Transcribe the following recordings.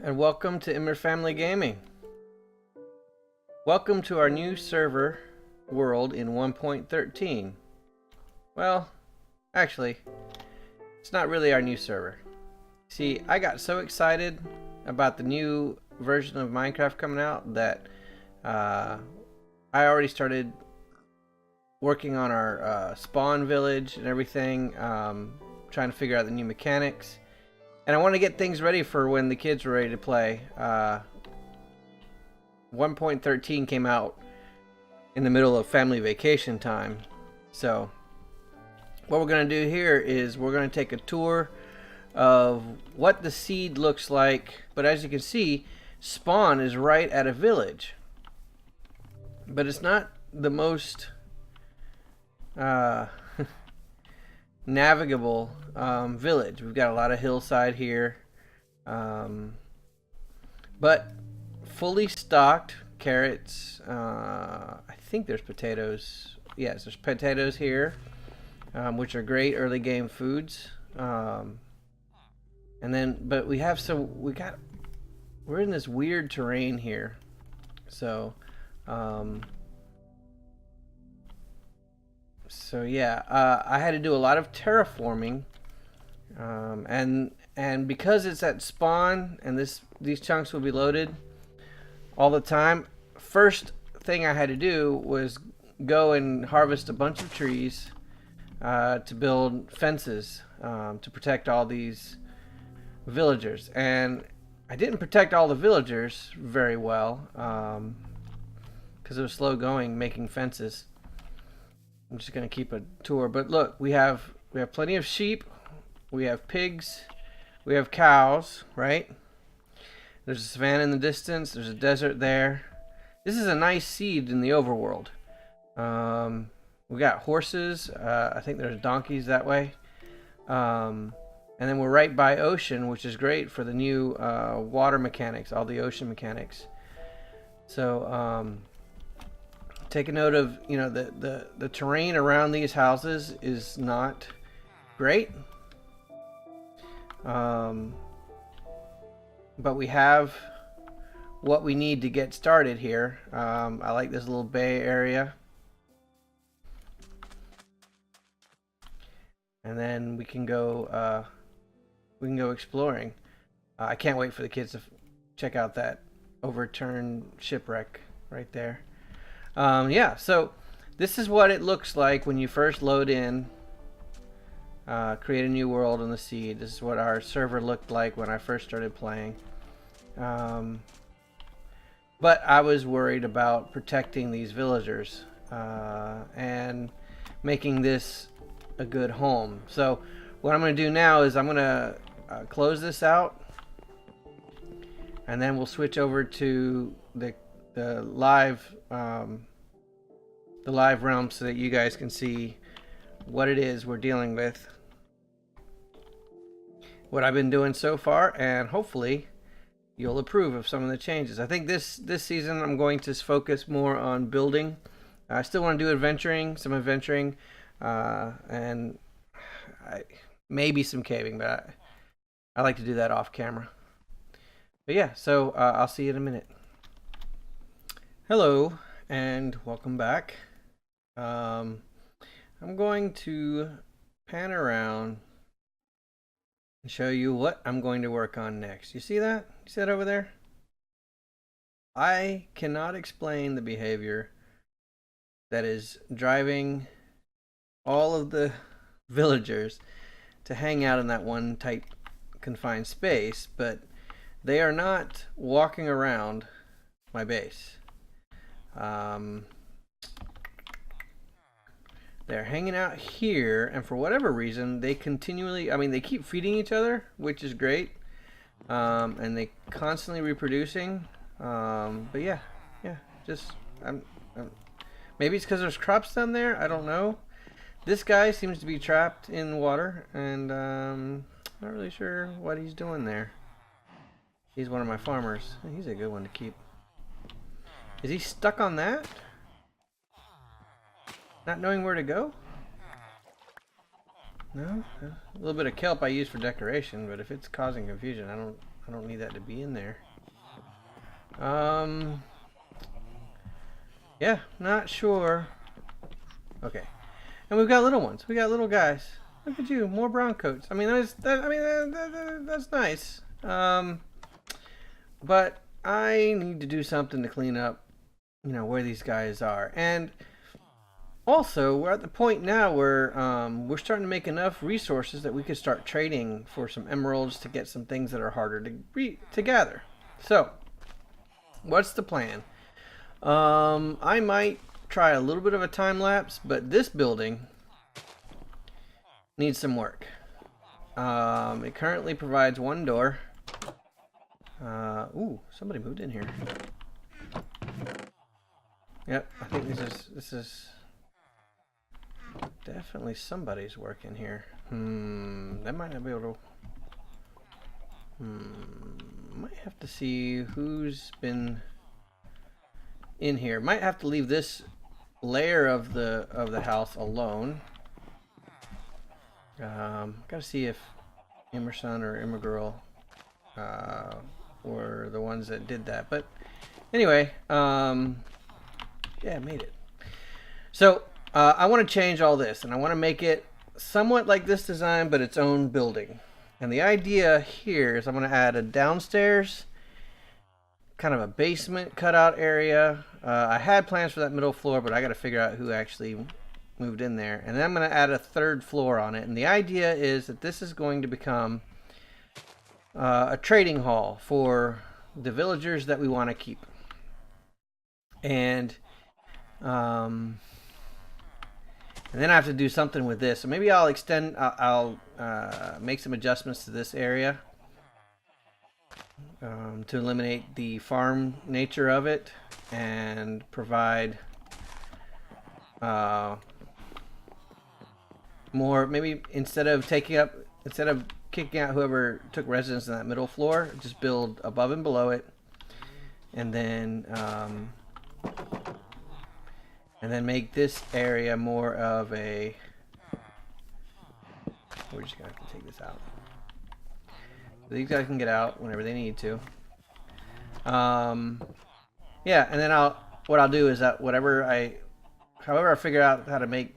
and welcome to ImmerFamily Gaming. Welcome to our new server world in 1.13. Well, actually, it's not really our new server. See, I got so excited about the new version of Minecraft coming out that I already started working on our spawn village and everything, trying to figure out the new mechanics. And I want to get things ready for when the kids are ready to play. 1.13 came out in the middle of family vacation time. So what we're going to do here is we're going to take a tour of what the seed looks like. But as you can see, spawn is right at a village. But it's not the most navigable village. We've got a lot of hillside here, but fully stocked carrots. I think there's potatoes. Yes, there's potatoes here, which are great early game foods. And then, but we're in this weird terrain here, so. So yeah, I had to do a lot of terraforming, and because it's at spawn and these chunks will be loaded all the time, first thing I had to do was go and harvest a bunch of trees to build fences to protect all these villagers. And I didn't protect all the villagers very well because it was slow going making fences. I'm just gonna keep a tour, but look, we have plenty of sheep, we have pigs, we have cows, right? There's a savanna in the distance, there's a desert there. This is a nice seed in the overworld. We got horses, I think there's donkeys that way. And then we're right by ocean, which is great for the new water mechanics, all the ocean mechanics. So take a note of, you know, the terrain around these houses is not great, but we have what we need to get started here. I like this little bay area, and then we can go exploring. I can't wait for the kids to check out that overturned shipwreck right there. Yeah, so this is what it looks like when you first load in, create a new world in the seed. This is what our server looked like when I first started playing. But I was worried about protecting these villagers and making this a good home. So what I'm going to do now is I'm going to close this out, and then we'll switch over to the live realm so that you guys can see what it is we're dealing with, what I've been doing so far, and hopefully you'll approve of some of the changes. I think this season I'm going to focus more on building. I still want to do some adventuring, and maybe some caving, but I like to do that off camera. But yeah, so I'll see you in a minute. Hello and welcome back. I'm going to pan around and show you what I'm going to work on next. You see that? You see that over there? I cannot explain the behavior that is driving all of the villagers to hang out in that one tight confined space, but they are not walking around my base. They're hanging out here, and for whatever reason, they continually, they keep feeding each other, which is great, and they constantly reproducing, but yeah, just, maybe it's because there's crops down there, I don't know. This guy seems to be trapped in water, and not really sure what he's doing there. He's one of my farmers. He's a good one to keep. Is he stuck on that? Not knowing where to go? No? A little bit of kelp I use for decoration, but if it's causing confusion, I I don't need that to be in there. Yeah, not sure. Okay. And we've got little ones. We got little guys. Look at you, more brown coats. I mean, that's nice. But I need to do something to clean up, you know, where these guys are. And also, we're at the point now where we're starting to make enough resources that we could start trading for some emeralds to get some things that are harder to gather. So, what's the plan? I might try a little bit of a time lapse, but this building needs some work. It currently provides one door. Ooh, somebody moved in here. Yep, I think this is definitely somebody's work in here. That might not be able to. Might have to see who's been in here. Might have to leave this layer of the house alone. Gotta see if Immerson or Immergirl were the ones that did that. But anyway, yeah, I made it. So I want to change all this, and I want to make it somewhat like this design, but its own building. And the idea here is I'm going to add a downstairs, kind of a basement cutout area. I had plans for that middle floor, but I got to figure out who actually moved in there. And then I'm going to add a third floor on it. And the idea is that this is going to become a trading hall for the villagers that we want to keep. And then I have to do something with this. So maybe I'll extend, I'll make some adjustments to this area to eliminate the farm nature of it and provide more, maybe instead of kicking out whoever took residence in that middle floor, just build above and below it, and then make this area more of a, we're just gonna have to take this out. These guys can get out whenever they need to. Yeah, and then what I'll do is that however I figure out how to make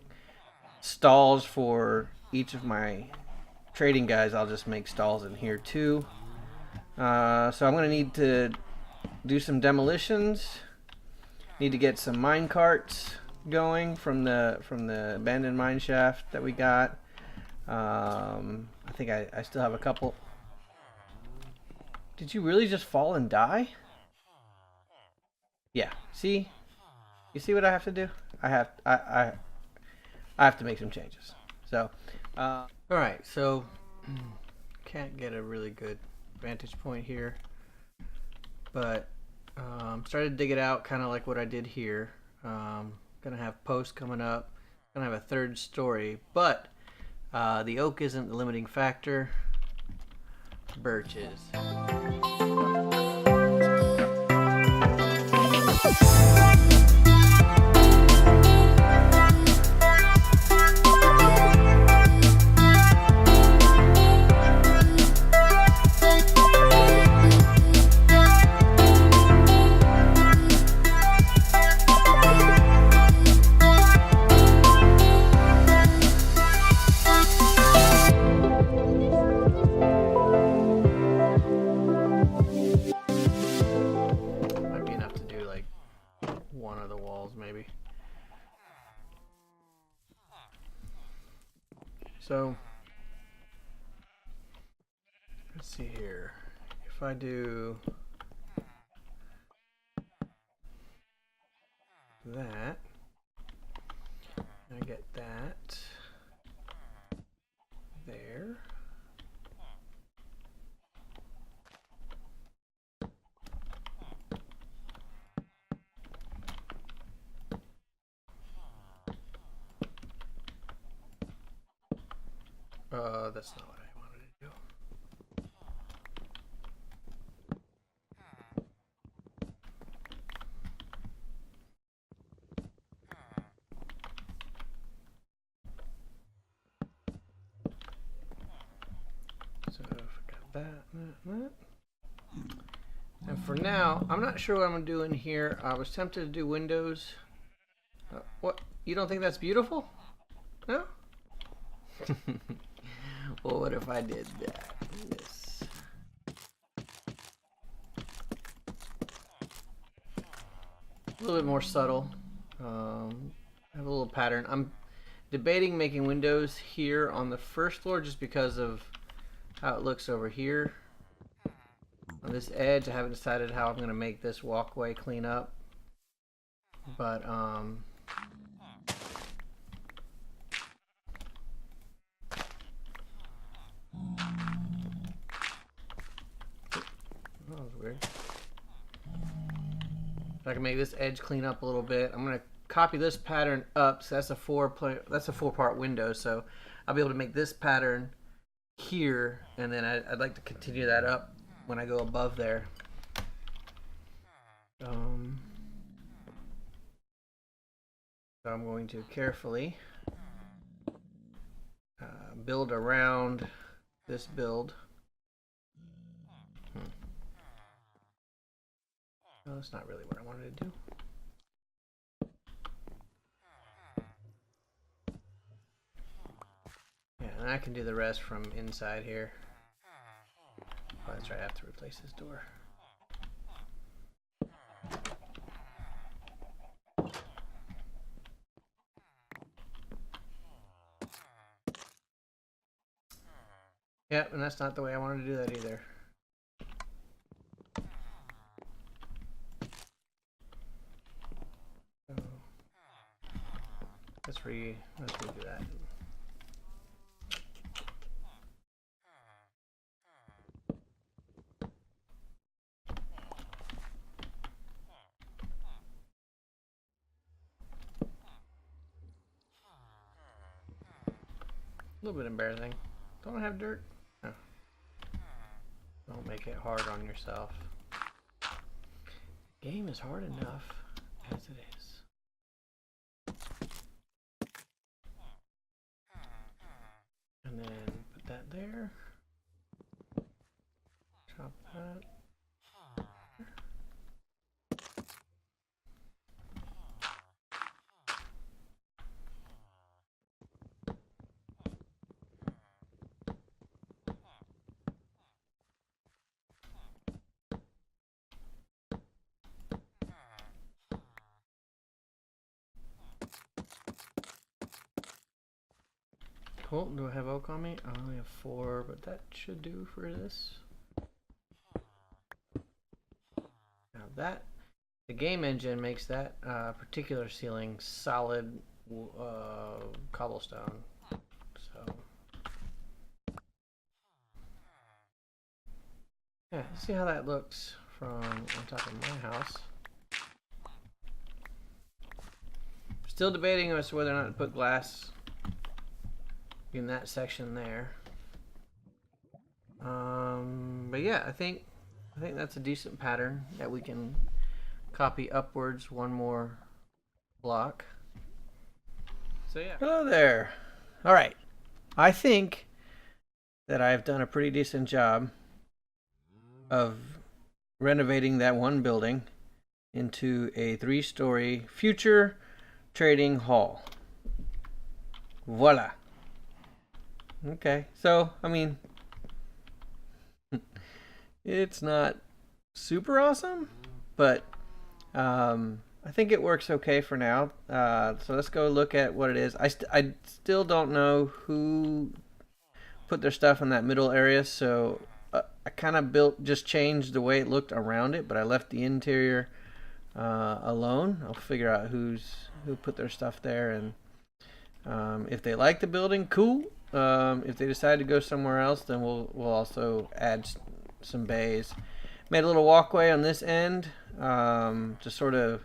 stalls for each of my trading guys, I'll just make stalls in here too. So I'm gonna need to do some demolitions. Need to get some mine carts going from the abandoned mine shaft that we got. I think I still have a couple. Did you really just fall and die? Yeah. See? You see what I have to do? I have to make some changes. So, all right. So, can't get a really good vantage point here, but started to dig it out, kind of like what I did here. Gonna have posts coming up. Gonna have a third story, but the oak isn't the limiting factor. Birch is. So let's see here. If I do that, I get that there. That's not what I wanted to do. So if I got that. And for now, I'm not sure what I'm doing here. I was tempted to do windows. What? You don't think that's beautiful? No? Well, what if I did that? This. A little bit more subtle. Have a little pattern. I'm debating making windows here on the first floor just because of how it looks over here. On this edge, I haven't decided how I'm going to make this walkway clean up. But, oh, that was weird. If I can make this edge clean up a little bit, I'm going to copy this pattern up. So that's a four-part window. So I'll be able to make this pattern here, and then I'd like to continue that up when I go above there. So I'm going to carefully build around this build. No, that's not really what I wanted to do. Yeah, and I can do the rest from inside here. Oh, that's right, I have to replace this door. Yep, and that's not the way I wanted to do that either. So, let's redo that. A little bit embarrassing. Don't I have dirt? No. Don't make it hard on yourself. The game is hard enough as it is. And then put that there. Chop that. Cool. Do I have oak on me? I only have 4, but that should do for this. Now that, the game engine makes that particular ceiling solid cobblestone. So, yeah, see how that looks from on top of my house. Still debating as to whether or not to put glass in that section there. But yeah, I think that's a decent pattern that we can copy upwards one more block. So yeah. Hello there. All right. I think that I've done a pretty decent job of renovating that one building into a 3-story future trading hall. Voila. Okay, so I mean, it's not super awesome, but I think it works okay for now. So let's go look at what it is. I still don't know who put their stuff in that middle area, so I kind of just changed the way it looked around it, but I left the interior alone. I'll figure out who put their stuff there, and if they like the building, cool. If they decide to go somewhere else, then we'll also add some bays. Made a little walkway on this end to sort of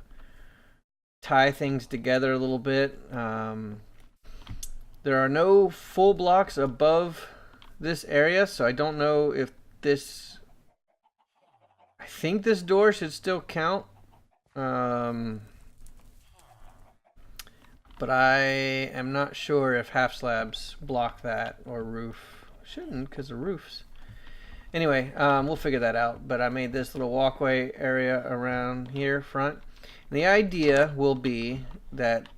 tie things together a little bit. There are no full blocks above this area, so I don't know if this... I think this door should still count. But I am not sure if half slabs block that or roof. Shouldn't, because the roof's Anyway, we'll figure that out. But I made this little walkway area around here front. And the idea will be that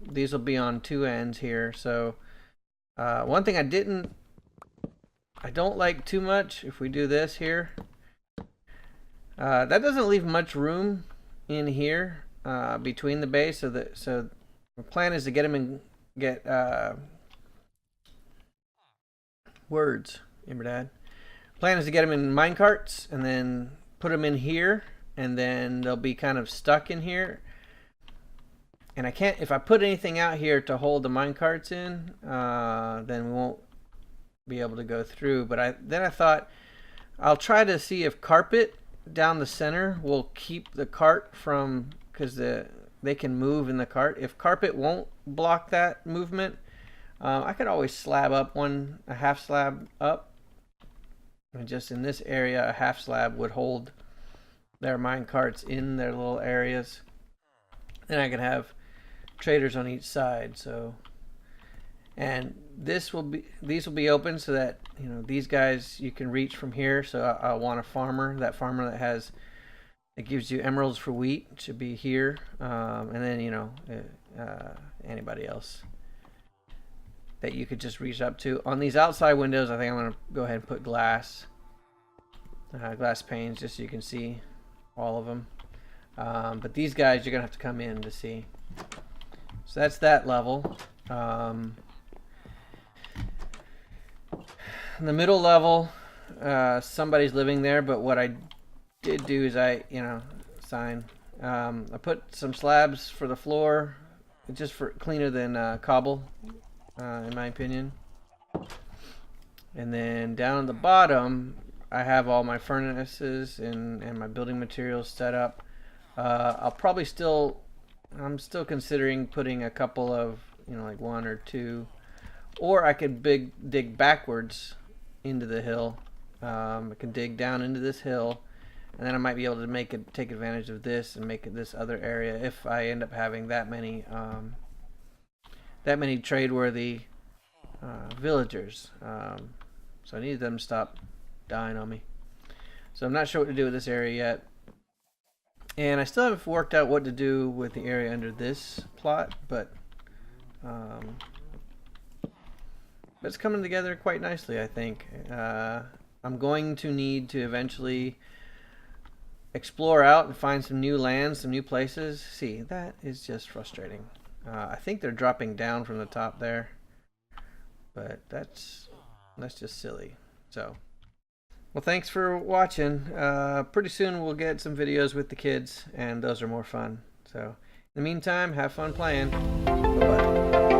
these will be on two ends here. So one thing I don't like too much, if we do this here, that doesn't leave much room in here between the base. So the plan is to get them in, get words, Immerdad. Plan is to get them in mine carts and then put them in here, and then they'll be kind of stuck in here. And I can't, if I put anything out here to hold the mine carts in, then we won't be able to go through. But then I thought I'll try to see if carpet down the center will keep the cart from, because they can move in the cart. If carpet won't block that movement, I could always slab up a half slab up. And just in this area, a half slab would hold their mine carts in their little areas. Then I could have traders on each side. So, and these will be open so that, you know, these guys you can reach from here. So I want a farmer. That farmer that gives you emeralds for wheat should be here. And then, you know, anybody else that you could just reach up to. On these outside windows, I think I'm going to go ahead and put glass panes just so you can see all of them. But these guys you're going to have to come in to see. So that's that level. In the middle level, somebody's living there, but what I did do is I put some slabs for the floor, just for cleaner than cobble. In my opinion. And then down at the bottom, I have all my furnaces and my building materials set up. I'm still considering putting a couple of, you know, like one or two, or I could dig backwards into the hill. I can dig down into this hill, and then I might be able to take advantage of this and make it this other area if I end up having that many trade-worthy villagers. So I need them to stop dying on me. So I'm not sure what to do with this area yet. And I still haven't worked out what to do with the area under this plot, but it's coming together quite nicely, I think. I'm going to need to eventually explore out and find some new lands, some new places. See, that is just frustrating. I think they're dropping down from the top there, but that's just silly. So, well, thanks for watching. Pretty soon we'll get some videos with the kids, and those are more fun. So, in the meantime, have fun playing. Bye-bye.